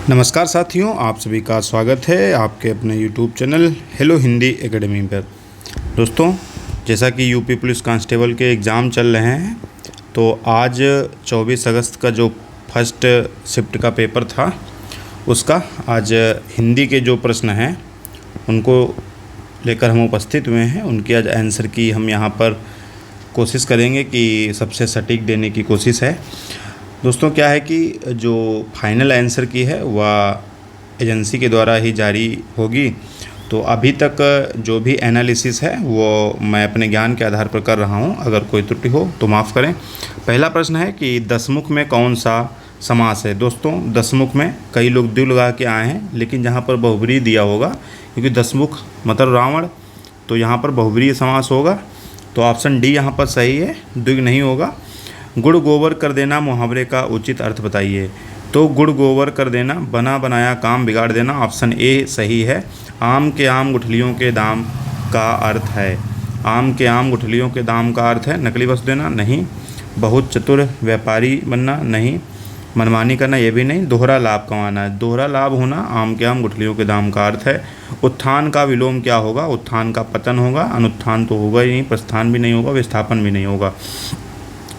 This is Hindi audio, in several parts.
नमस्कार साथियों, आप सभी का स्वागत है आपके अपने YouTube channel hello Hindi academy पर। दोस्तों, जैसा कि यूपी पुलिस कांस्टेबल के एग्ज़ाम चल रहे हैं, तो आज 24 अगस्त का जो फर्स्ट शिफ्ट का पेपर था, उसका आज हिंदी के जो प्रश्न हैं उनको लेकर हम उपस्थित हुए हैं। उनके आज आंसर की हम यहाँ पर कोशिश करेंगे कि सबसे सटीक देने की कोशिश है। दोस्तों, क्या है कि जो फाइनल आंसर की है वह एजेंसी के द्वारा ही जारी होगी। तो अभी तक जो भी एनालिसिस है वो मैं अपने ज्ञान के आधार पर कर रहा हूँ। अगर कोई त्रुटि हो तो माफ़ करें। पहला प्रश्न है कि दसमुख में कौन सा समास है। दोस्तों, दसमुख में कई लोग द्विगु लगा के आए हैं, लेकिन जहाँ पर बहुब्रीहि दिया होगा, क्योंकि दसमुख मतलब रावण, तो यहाँ पर बहुब्रीहि समास होगा। तो ऑप्शन डी यहाँ पर सही है, द्विगु नहीं होगा। गुड़ गोबर कर देना मुहावरे का उचित अर्थ बताइए। तो गुड़ गोबर कर देना, बना बनाया काम बिगाड़ देना, ऑप्शन ए सही है। आम के आम गुठलियों के दाम का अर्थ है। आम के आम गुठलियों के दाम का अर्थ है नकली वस्तु देना, नहीं। बहुत चतुर व्यापारी बनना, नहीं। मनमानी करना, ये भी नहीं। दोहरा लाभ कमाना है, दोहरा लाभ होना आम के आम गुठलियों के दाम का अर्थ है। उत्थान का विलोम क्या होगा। उत्थान का पतन होगा। अनुत्थान तो होगा ही नहीं, प्रस्थान भी नहीं होगा, विस्थापन भी नहीं होगा।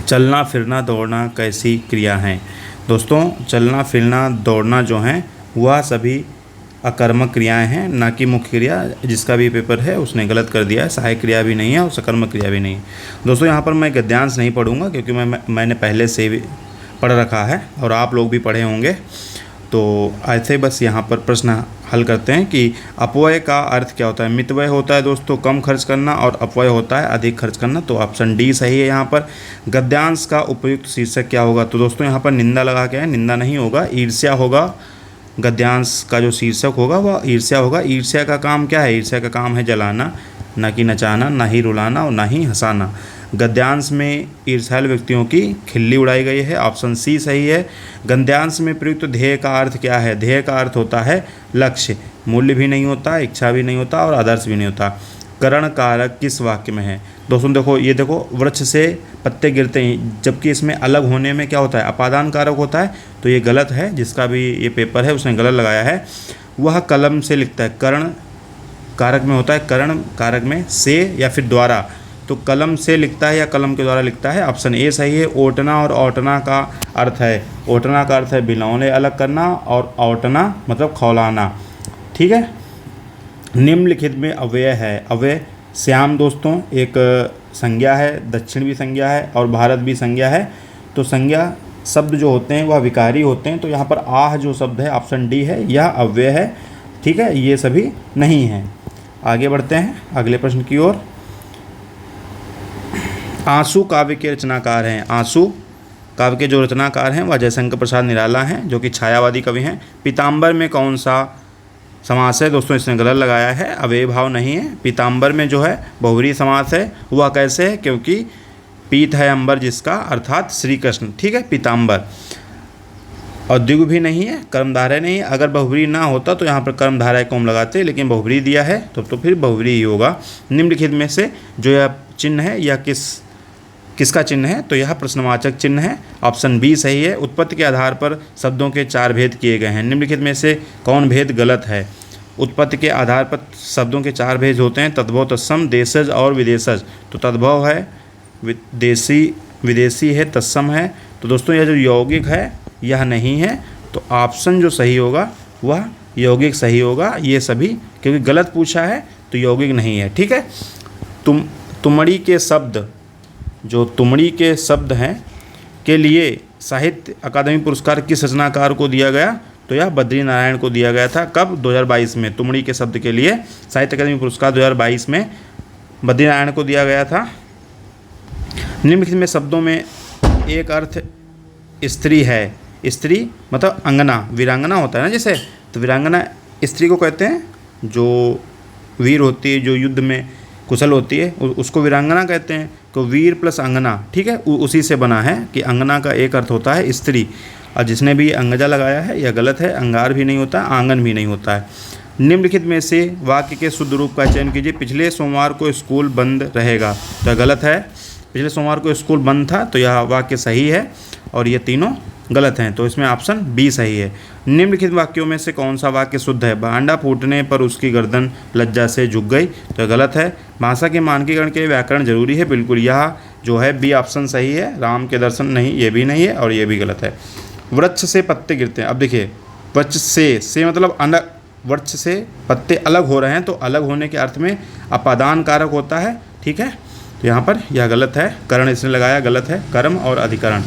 चलना फिरना दौड़ना कैसी क्रिया हैं। दोस्तों, चलना फिरना दौड़ना जो हैं वह सभी अकर्मक क्रियाएं हैं, ना कि मुख्य क्रिया। जिसका भी पेपर है उसने गलत कर दिया है, सहायक क्रिया भी नहीं है और सकर्मक क्रिया भी नहीं है। दोस्तों, यहाँ पर मैं गद्यांश नहीं पढ़ूंगा, क्योंकि मैंने पहले से भी पढ़ रखा है और आप लोग भी पढ़े होंगे। तो ऐसे बस यहाँ पर प्रश्न हल करते हैं कि अपव्यय का अर्थ क्या होता है। मितव्यय होता है दोस्तों कम खर्च करना, और अपव्यय होता है अधिक खर्च करना। तो ऑप्शन डी सही है यहाँ पर। गद्यांश का उपयुक्त शीर्षक क्या होगा। तो दोस्तों, यहाँ पर निंदा लगा के है, निंदा नहीं होगा, ईर्ष्या होगा। गद्यांश का जो शीर्षक होगा वह ईर्ष्या होगा। ईर्ष्या का काम क्या है। ईर्ष्या का काम है जलाना, ना कि नचाना, ना ही रुलाना और ना ही हंसाना। गद्यांश में ईर्ष्यालु व्यक्तियों की खिल्ली उड़ाई गई है, ऑप्शन सी सही है। गद्यांश में प्रयुक्त ध्येय का अर्थ क्या है। ध्येय का अर्थ होता है लक्ष्य, मूल्य भी नहीं होता, इच्छा भी नहीं होता और आदर्श भी नहीं होता। करण कारक किस वाक्य में है। दोस्तों देखो, ये देखो, वृक्ष से पत्ते गिरते हैं, जबकि इसमें अलग होने में क्या होता है, अपादान कारक होता है। तो ये गलत है। जिसका भी ये पेपर है उसने गलत लगाया है। वह कलम से लिखता है, करण कारक में होता है, करण कारक में से या फिर द्वारा। तो कलम से लिखता है या कलम के द्वारा लिखता है, ऑप्शन ए सही है। ओटना और औटना का अर्थ है, ओटना का अर्थ है बिलौने अलग करना और औटना मतलब खौलाना, ठीक है। निम्नलिखित में अव्यय है। अव्यय श्याम दोस्तों एक संज्ञा है, दक्षिण भी संज्ञा है और भारत भी संज्ञा है। तो संज्ञा शब्द जो होते हैं वह विकारी होते हैं। तो यहाँ पर आह जो शब्द है, ऑप्शन डी है, यह अव्यय है, ठीक है। ये सभी नहीं हैं। आगे बढ़ते हैं अगले प्रश्न की ओर। आंसू काव्य के रचनाकार हैं। आंसू काव्य के जो रचनाकार हैं वह जयशंकर प्रसाद निराला हैं, जो कि छायावादी कवि हैं। पीताम्बर में कौन सा समास है। दोस्तों, इसने गलत लगाया है, अव्यय भाव नहीं है। पीताम्बर में जो है बहुब्रीहि समास है। वह कैसे है, क्योंकि पीत है अंबर जिसका, अर्थात श्री कृष्ण, ठीक है। पीताम्बर और द्विगु भी नहीं है, कर्मधारय नहीं है। अगर बहुब्रीहि ना होता तो यहाँ पर कर्मधारय को हम लगाते, लेकिन बहुब्रीहि दिया है तो फिर बहुब्रीहि ही होगा। निम्नलिखित में से जो यह चिन्ह है यह किसका चिन्ह है। तो यह प्रश्नवाचक चिन्ह है, ऑप्शन बी सही है। उत्पत्ति के आधार पर शब्दों के 4 भेद किए गए हैं। निम्नलिखित में से कौन भेद गलत है। उत्पत्ति के आधार पर शब्दों के 4 भेद होते हैं, तद्भव, तत्सम, देशज और विदेशज। तो तद्भव है, विदेशी है, तत्सम है। तो दोस्तों, यह जो यौगिक है यह नहीं है। तो ऑप्शन जो सही होगा वह यौगिक सही होगा। ये सभी क्योंकि गलत पूछा है तो यौगिक नहीं है, ठीक है। तुमड़ी के शब्द, जो तुमड़ी के शब्द हैं के लिए साहित्य अकादमी पुरस्कार किस रचनाकार को दिया गया। तो यह बद्री नारायण को दिया गया था। कब, 2022 में। तुमड़ी के शब्द के लिए साहित्य अकादमी पुरस्कार 2022 में बद्री नारायण को दिया गया था। निम्नलिखित में शब्दों में एक अर्थ स्त्री है। स्त्री मतलब अंगना, वीरांगना होता है ना जैसे, तो वीरांगना स्त्री को कहते हैं। जो वीर होती है, जो युद्ध में कुशल होती है, उसको वीरांगना कहते हैं। तो वीर प्लस अंगना, ठीक है, उसी से बना है कि अंगना का एक अर्थ होता है स्त्री। और जिसने भी अंगजा लगाया है यह गलत है। अंगार भी नहीं होता, आंगन भी नहीं होता है। निम्नलिखित में से वाक्य के शुद्ध रूप का चयन कीजिए। पिछले सोमवार को स्कूल बंद रहेगा। तो यह गलत है। पिछले सोमवार को स्कूल बंद था, तो यह वाक्य सही है और ये तीनों गलत हैं, तो इसमें ऑप्शन बी सही है। निम्नलिखित वाक्यों में से कौन सा वाक्य शुद्ध है? भांडा फूटने पर उसकी गर्दन लज्जा से झुक गई, तो गलत है। भाषा के मानकीकरण के लिए व्याकरण जरूरी है, बिल्कुल यह जो है बी ऑप्शन सही है। राम के दर्शन नहीं, ये भी नहीं है और ये भी गलत है। वृक्ष से पत्ते गिरते हैं, अब देखिए वृक्ष से मतलब अलग, वृक्ष से पत्ते अलग हो रहे हैं, तो अलग होने के अर्थ में अपादान कारक होता है, ठीक है। तो यहाँ पर यह गलत है, करण इसने लगाया गलत है, कर्म और अधिकरण।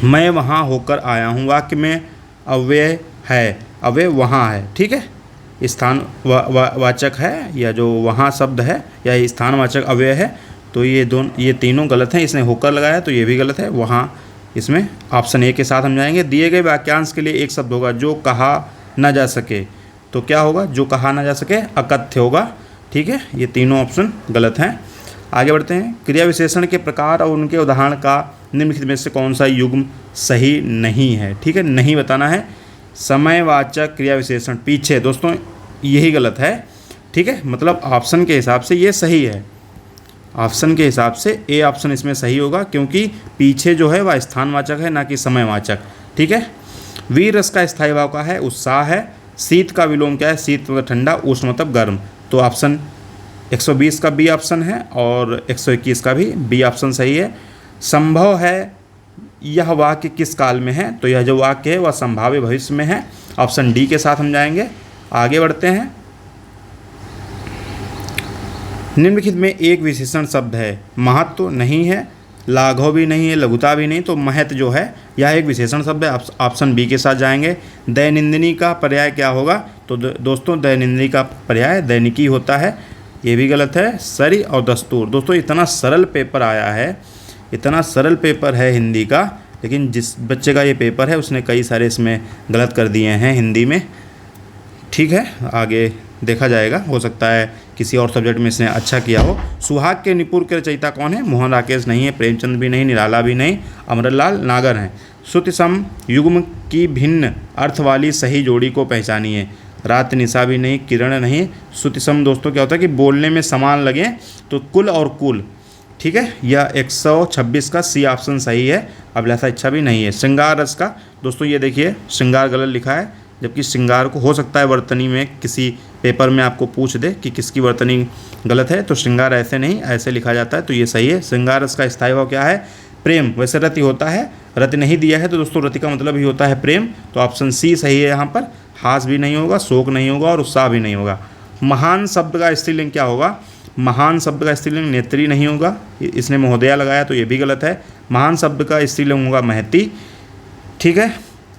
मैं वहाँ होकर आया हूँ, वाक्य में अव्यय है, अव्यय वहाँ है, ठीक है। स्थान वाचक है, या जो वहाँ शब्द है या स्थानवाचक अव्यय है, तो ये तीनों गलत हैं। इसने होकर लगाया तो ये भी गलत है। वहाँ इसमें ऑप्शन ए के साथ हम जाएंगे। दिए गए वाक्यांश के लिए एक शब्द होगा जो कहा न जा सके, तो क्या होगा? जो कहा न जा सके अकथ्य होगा, ठीक है। ये तीनों ऑप्शन गलत हैं। आगे बढ़ते हैं। क्रिया विशेषण के प्रकार और उनके उदाहरण का निम्नलिखित में से कौन सा युग्म सही नहीं है? ठीक है, नहीं बताना है। समयवाचक क्रिया विशेषण पीछे, दोस्तों यही गलत है, ठीक है। मतलब ऑप्शन के हिसाब से ये सही है, ऑप्शन के हिसाब से ए ऑप्शन इसमें सही होगा, क्योंकि पीछे जो है वह स्थानवाचक है, ना कि समयवाचक, ठीक है। वीर रस का स्थायी भाव का है, उत्साह है। शीत का विलोम क्या है? शीत मतलब ठंडा, उष्ण मतलब गर्म। तो ऑप्शन 120 का बी ऑप्शन है और 121 का भी बी ऑप्शन सही है। संभव है यह वाक्य किस काल में है? तो यह जो वाक्य है वह संभाव्य भविष्य में है। ऑप्शन डी के साथ हम जाएंगे। आगे बढ़ते हैं। निम्नलिखित में एक विशेषण शब्द है, महत्व नहीं है, लाघव भी नहीं है, लघुता भी नहीं, तो महत्व जो है यह एक विशेषण शब्द है। ऑप्शन बी के साथ जाएंगे। दैनिंदिनी का पर्याय क्या होगा? तो दोस्तों दैनिंदिनी का पर्याय दैनिकी होता है, ये भी गलत है। सरी और दस्तूर, दोस्तों इतना सरल पेपर आया है, इतना सरल पेपर है हिंदी का, लेकिन जिस बच्चे का ये पेपर है उसने कई सारे इसमें गलत कर दिए हैं हिंदी में, ठीक है। आगे देखा जाएगा, हो सकता है किसी और सब्जेक्ट में इसने अच्छा किया हो। सुहाग के निपुण के रचयिता कौन है? मोहन राकेश नहीं है, प्रेमचंद भी नहीं, निराला भी नहीं, अमरलाल नागर हैं। श्रुति सम युग्म की भिन्न अर्थ वाली सही जोड़ी को पहचानिए। रात निशा भी नहीं, किरण नहीं। श्रुति सम दोस्तों क्या होता है कि बोलने में समान लगे, तो कुल और कुल, ठीक है। यह 126 का सी ऑप्शन सही है। अभिलाषा इच्छा भी नहीं है। श्रृंगार रस का, दोस्तों ये देखिए श्रृंगार गलत लिखा है, जबकि श्रृंगार को हो सकता है वर्तनी में किसी पेपर में आपको पूछ दे कि किसकी वर्तनी गलत है, तो श्रृंगार ऐसे नहीं, ऐसे लिखा जाता है, तो ये सही है। श्रृंगार रस का स्थायी भाव क्या है? प्रेम। वैसे रति होता है, रति नहीं दिया है तो दोस्तों रति का मतलब ही होता है प्रेम, तो ऑप्शन सी सही है। यहाँ पर हास भी नहीं होगा, शोक नहीं होगा और उत्साह भी नहीं होगा। महान शब्द का स्त्रीलिंग क्या होगा? महान शब्द का स्त्रीलिंग नेत्री नहीं होगा, इसने महोदया लगाया तो ये भी गलत है। महान शब्द का स्त्रीलिंग होगा महती, ठीक है।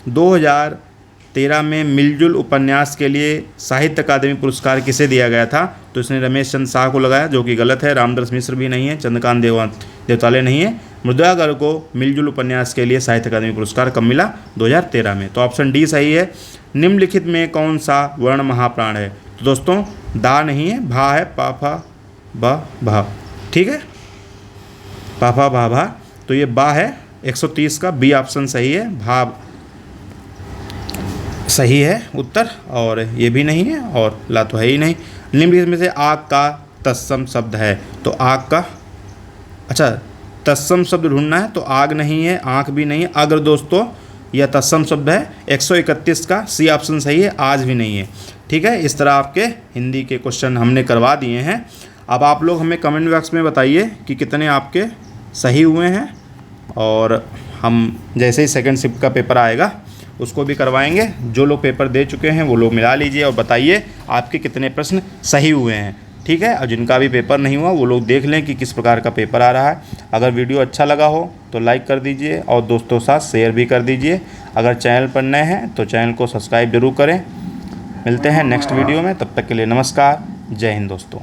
2013 में मिलजुल उपन्यास के लिए साहित्य अकादमी पुरस्कार किसे दिया गया था? तो इसने रमेश चंद्र शाह को लगाया, जो कि गलत है। रामदास मिश्र भी नहीं है, चंद्रकांत देवताले नहीं है। मृदुला गर्ग को मिलजुल उपन्यास के लिए साहित्य अकादमी पुरस्कार कब मिला? 2013 में, तो ऑप्शन डी सही है। निम्नलिखित में कौन सा वर्ण महाप्राण है? तो दोस्तों दा नहीं है, भा है, पाफा बा भा, ठीक है, पाफा भा भा, तो ये बा है। 130 का बी ऑप्शन सही है, भा सही है उत्तर, और ये भी नहीं है और ला तो है ही नहीं। निम्नलिखित में से आग का तत्सम शब्द है, तो आग का, अच्छा तत्सम शब्द ढूंढना है, तो आग नहीं है, आँख भी नहीं है, अग्र दोस्तों यह तत्सम शब्द है। 131 का सी ऑप्शन सही है, आज भी नहीं है, ठीक है। इस तरह आपके हिंदी के क्वेश्चन हमने करवा दिए हैं। अब आप लोग हमें कमेंट बॉक्स में बताइए कि कितने आपके सही हुए हैं, और हम जैसे ही सेकंड शिफ्ट का पेपर आएगा उसको भी करवाएंगे। जो लोग पेपर दे चुके हैं वो लोग मिला लीजिए और बताइए आपके कितने प्रश्न सही हुए हैं, ठीक है। और जिनका भी पेपर नहीं हुआ वो लोग देख लें कि किस प्रकार का पेपर आ रहा है। अगर वीडियो अच्छा लगा हो तो लाइक कर दीजिए और दोस्तों के साथ शेयर भी कर दीजिए। अगर चैनल पर नए हैं तो चैनल को सब्सक्राइब जरूर करें। मिलते हैं नेक्स्ट वीडियो में, तब तक के लिए नमस्कार, जय हिंद दोस्तों।